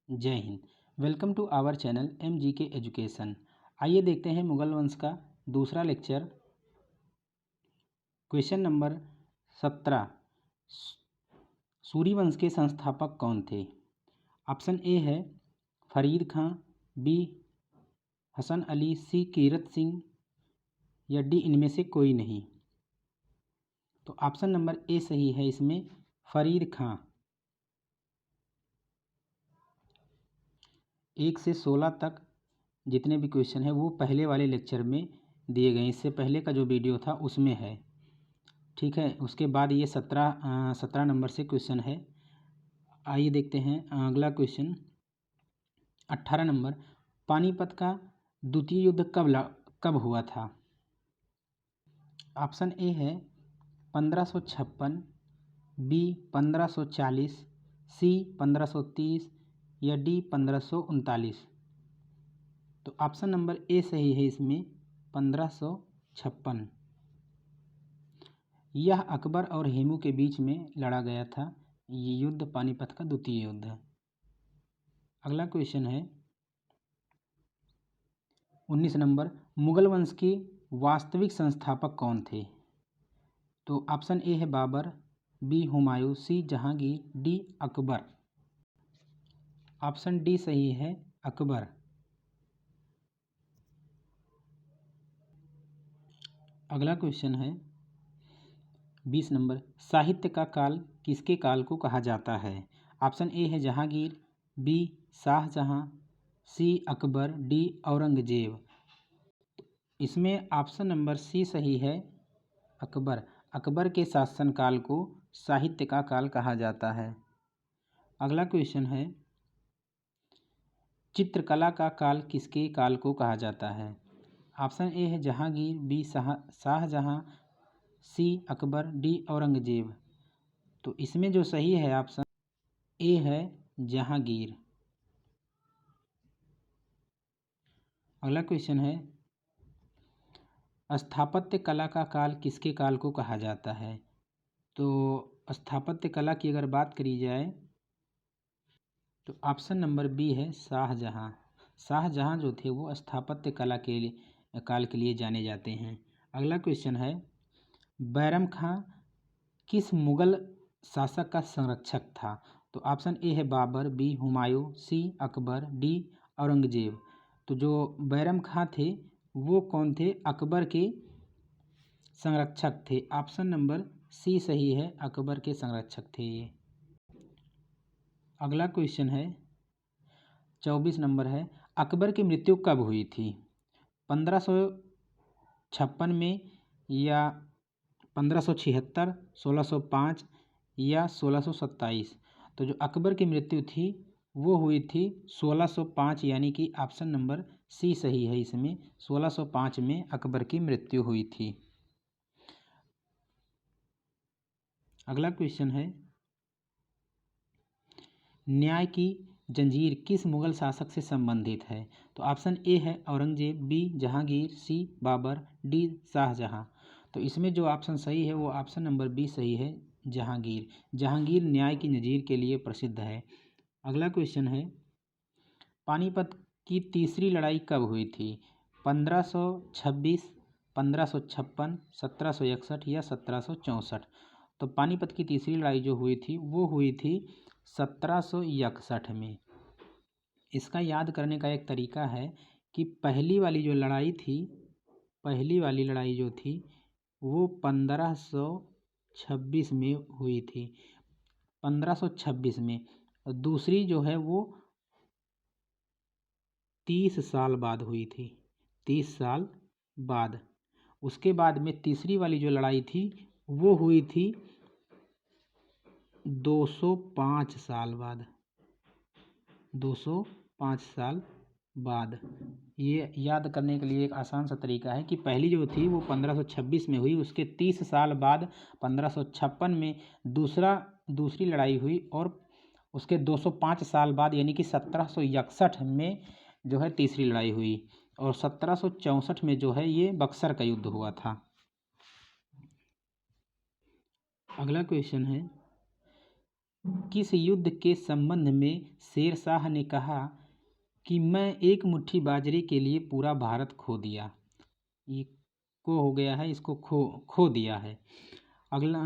जय Hind. Welcome to our channel MGK education. आइए देखते हैं मुगल वंश का दूसरा लेक्चर। Question number 17। सूरी वंश के संस्थापक कौन थे? ऑप्शन ए है फरीद खां, बी हसन अली, सी कीरत सिंह या डी इनमें से कोई नहीं। तो ऑप्शन नंबर ए सही है इसमें, फरीद खां। 1 से 16 तक जितने भी क्वेश्चन है वो पहले वाले लेक्चर में दिए गए, इससे पहले का जो वीडियो था उसमें है। ठीक है, उसके बाद ये 17 नंबर से क्वेश्चन है। आइए देखते हैं अगला क्वेश्चन 18 नंबर। पानीपत का द्वितीय युद्ध कब हुआ था? ऑप्शन ए है 1556, बी 1540, सी 1530 या डी 1539। तो ऑप्शन नंबर ए सही है इसमें, 1556। यह अकबर और हेमू के बीच में लड़ा गया था ये युद्ध, पानीपत का द्वितीय युद्ध। अगला क्वेश्चन है 19 नंबर। मुगल वंश के वास्तविक संस्थापक कौन थे? तो ऑप्शन ए है Babur, B Humayun, C Jahangir, D Akbar. Option D सही है, अकबर। अगला क्वेश्चन है 20 नंबर। साहित्य का काल किसके काल को कहा जाता है? ऑप्शन ए है जहांगीर, बी शाहजहां, सी अकबर, डी औरंगजेब। इसमें ऑप्शन नंबर सी सही है, अकबर। अकबर के शासनकाल को साहित्य का काल कहा जाता है। अगला क्वेश्चन है चित्रकला का काल किसके काल को कहा जाता है? ऑप्शन ए है जहांगीर, बी शाहजहां, सी अकबर, डी औरंगजेब। तो इसमें जो सही है ऑप्शन ए है जहांगीर। अगला क्वेश्चन है स्थापत्य कला का काल किसके काल को कहा जाता है? तो स्थापत्य कला की अगर बात करी जाए तो ऑप्शन नंबर बी है शाहजहां। शाहजहां जो थे वो स्थापत्य कला के काल के लिए जाने जाते हैं। अगला क्वेश्चन है बैरम खां किस मुगल शासक का संरक्षक था? तो ऑप्शन ए है बाबर, बी हुमायूं, सी अकबर, डी औरंगजेब। तो जो बैरम खां थे वो कौन थे? अकबर के संरक्षक थे। ऑप्शन नंबर सी सही है, अकबर के संरक्षक थे ये। अगला क्वेश्चन है 24 नंबर है अकबर की मृत्यु कब हुई थी? 1556 में या 1576, 1605 या 1627। तो जो अकबर की मृत्यु थी वो हुई थी 1605, यानी कि ऑप्शन नंबर सी सही है इसमें, 1605 में अकबर की मृत्यु हुई थी। अगला क्वेश्चन है न्याय की जंजीर किस मुगल शासक से संबंधित है? तो ऑप्शन ए है औरंगजेब, बी जहांगीर, सी बाबर, डी शाहजहां। तो इसमें जो ऑप्शन सही है वो ऑप्शन नंबर बी सही है, जहांगीर। जहांगीर न्याय की नज़ीर के लिए प्रसिद्ध है। अगला क्वेश्चन है पानीपत की तीसरी लड़ाई कब हुई थी? 1526, 1556, 1761 या 1764। तो पानीपत की तीसरी लड़ाई जो हुई थी वो हुई थी 1761 में। इसका याद करने का एक तरीका है कि पहली वाली जो लड़ाई थी, पहली वाली लड़ाई जो थी वो 1526 में हुई थी, 1526 में। और दूसरी जो है वो 30 साल बाद हुई थी, 30 साल बाद। उसके बाद में तीसरी वाली जो लड़ाई थी वो हुई थी 205 साल बाद, 205 साल बाद। ये याद करने के लिए एक आसान सा तरीका है कि पहली जो थी वो 1526 में हुई, उसके 30 साल बाद 1556 में दूसरी लड़ाई हुई, और उसके 205 साल बाद यानी कि 1761 में जो है तीसरी लड़ाई हुई, और 1764 में जो है ये बक्सर का युद्ध हुआ था। अगला क्वेश्चन है किस युद्ध के संबंध में शेर शाह ने कहा कि मैं एक मुट्ठी बाजरे के लिए पूरा भारत खो दिया? ये को हो गया है, इसको खो दिया है। अगला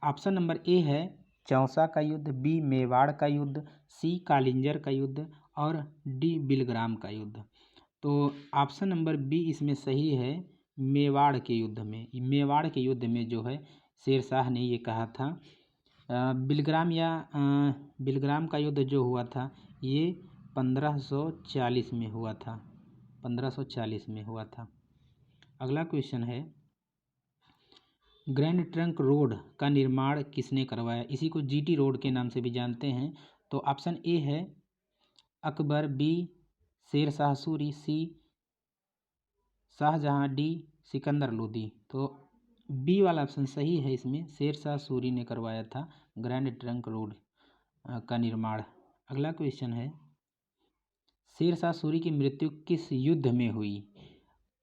ऑप्शन नंबर ए है चौसा का युद्ध, बी मेवाड़ का युद्ध, सी कालिंजर का युद्ध और डी बिलग्राम का युद्ध। तो ऑप्शन नंबर बी इसमें सही है। मेवाड़ के युद्ध में, मेवाड़ के युद्ध में जो है शेर शाह ने ये कहा था। बिलग्राम का युद्ध जो हुआ था ये 1540 में हुआ था। 1540 में हुआ था। अगला क्वेश्चन है, ग्रैंड ट्रंक रोड का निर्माण किसने करवाया? इसी को जीटी रोड के नाम से भी जानते हैं। तो ऑप्शन ए है अकबर, बी शेर शाह सूरी, सी शाहजहां, डी सिकंदर लोदी। तो बी वाला ऑप्शन सही है। इसमें शेर शाह सूरी ने करवाया था ग्रैंड ट्रंक रोड का निर्माण। अगला क्वेश्चन है, शेर शाह सूरी की मृत्यु किस युद्ध में हुई?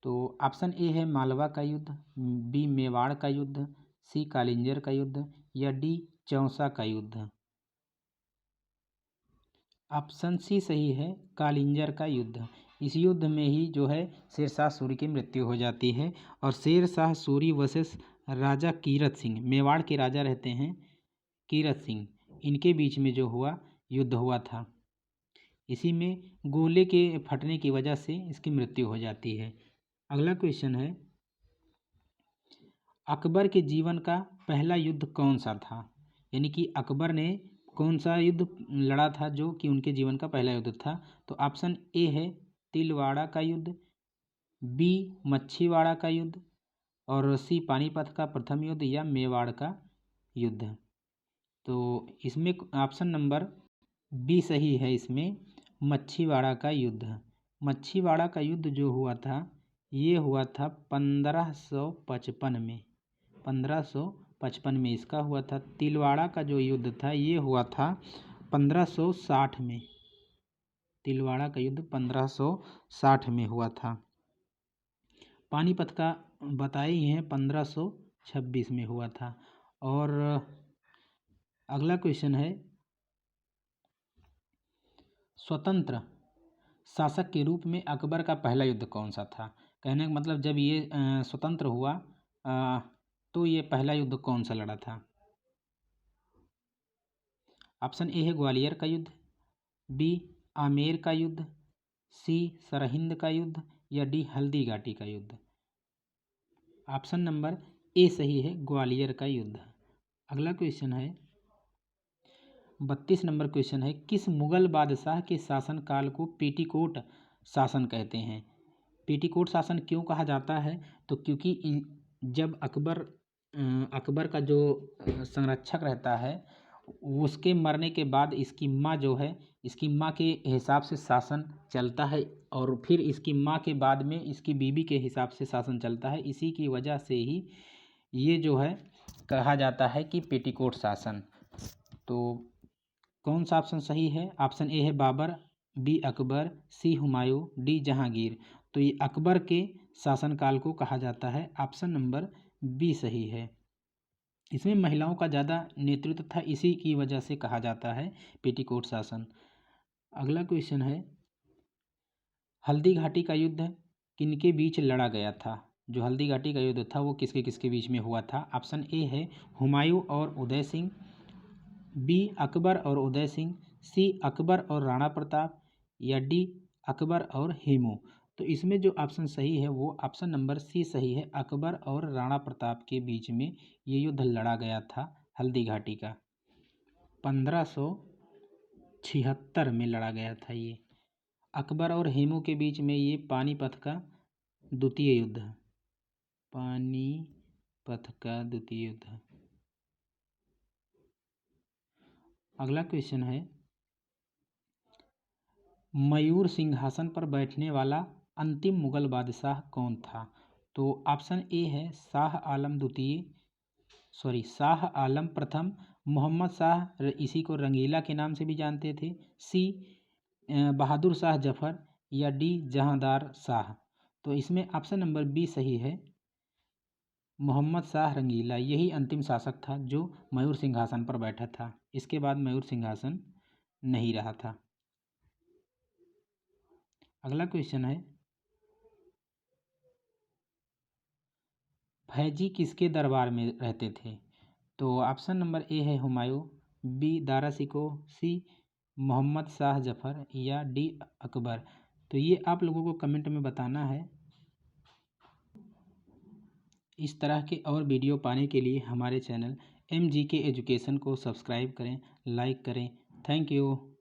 तो ऑप्शन ए है मालवा का युद्ध, बी मेवाड़ का युद्ध, सी कालिंजर का युद्ध या डी चौसा का युद्ध। ऑप्शन सी सही है, कालिंजर का युद्ध। इस युद्ध में ही जो है शेर शाह सूरी की मृत्यु हो जाती है। और शेर शाह सूरी वर्सेस राजा कीरत सिंह, मेवाड़ के राजा रहते हैं कीरत सिंह, इनके बीच में जो हुआ युद्ध हुआ था। इसी में गोले के फटने की वजह से इसकी मृत्यु हो जाती है। अगला क्वेश्चन है, अकबर के जीवन का पहला युद्ध कौन सा था? यानी कि अकबर ने कौन सा युद्ध लड़ा था जो कि उनके जीवन का पहला युद्ध था? तो ऑप्शन ए है तिलवाड़ा का युद्ध, बी मच्छीवाड़ा का युद्ध और सी पानीपत का प्रथम युद्ध या मेवाड़ का युद्ध। तो इसमें ऑप्शन नंबर बी सही है। इसमें मच्छीवाड़ा का युद्ध, मच्छीवाड़ा का युद्ध जो हुआ था ये हुआ था 1555 में। 1555 में इसका हुआ था। तिलवाड़ा का जो युद्ध था ये हुआ था 1560 में। तिलवाड़ा का युद्ध 1560 में हुआ था। पानीपत का बताए ही हैं 1526 में हुआ था। और अगला क्वेश्चन है, स्वतंत्र शासक के रूप में अकबर का पहला युद्ध कौन सा था? कहने का मतलब जब ये स्वतंत्र हुआ तो ये पहला युद्ध कौन सा लड़ा था? ऑप्शन ए है ग्वालियर का युद्ध, बी आमेर का युद्ध, सी सरहिंद का युद्ध या डी हल्दी घाटी का युद्ध। ऑप्शन नंबर ए सही है, ग्वालियर का युद्ध। अगला क्वेश्चन है, 32 नंबर क्वेश्चन है, किस मुगल बादशाह के शासनकाल को पेटीकोट शासन कहते हैं? पेटीकोट शासन क्यों कहा जाता है? तो क्योंकि जब अकबर का जो संरक्षक रहता है उसके मरने के बाद इसकी माँ जो है, इसकी माँ के हिसाब से शासन चलता है और फिर इसकी माँ के बाद में इसकी बीबी के हिसाब से शासन चलता है। इसी की वजह से ही ये जो है कहा जाता है कि पेटीकोट शासन। तो कौन सा ऑप्शन सही है? ऑप्शन ए है बाबर, बी अकबर, सी हुमायूं, डी जहांगीर। तो ये अकबर के शासनकाल को कहा जाता है। ऑप्शन नंबर बी सही है। इसमें महिलाओं का ज़्यादा नेतृत्व था, इसी की वजह से कहा जाता है पेटीकोट शासन। अगला क्वेश्चन है, हल्दी घाटी का युद्ध किनके बीच लड़ा गया था? जो हल्दी घाटी का युद्ध था वो किसके किसके बीच में हुआ था? ऑप्शन ए है हुमायूं और उदय सिंह, बी अकबर और उदय सिंह, सी अकबर और राणा प्रताप या डी अकबर और हेमू। तो इसमें जो ऑप्शन सही है वो ऑप्शन नंबर सी सही है, अकबर और राणा प्रताप के बीच में ये युद्ध लड़ा गया था हल्दी घाटी का। 1576 में लड़ा गया था ये। अकबर और हेमू के बीच में ये पानीपत का द्वितीय युद्ध, पानीपत का द्वितीय युद्ध। अगला क्वेश्चन है, मयूर सिंहासन पर बैठने वाला अंतिम मुगल बादशाह कौन था? तो ऑप्शन ए है शाह आलम प्रथम, मोहम्मद शाह, इसी को रंगीला के नाम से भी जानते थे, सी बहादुर शाह जफर या डी जहांदार शाह। तो इसमें ऑप्शन नंबर बी सही है, मोहम्मद शाह रंगीला। यही अंतिम शासक था जो मयूर सिंहासन पर बैठा था। इसके बाद मयूर सिंहासन नहीं रहा था। अगला क्वेश्चन है, फैजी किसके दरबार में रहते थे? तो ऑप्शन नंबर ए है हुमायूं, बी दारा शिकोह, सी मोहम्मद शाह जफ़र या डी अकबर। तो ये आप लोगों को कमेंट में बताना है। इस तरह के और वीडियो पाने के लिए हमारे चैनल MGK एजुकेशन को सब्सक्राइब करें, लाइक करें। Thank you.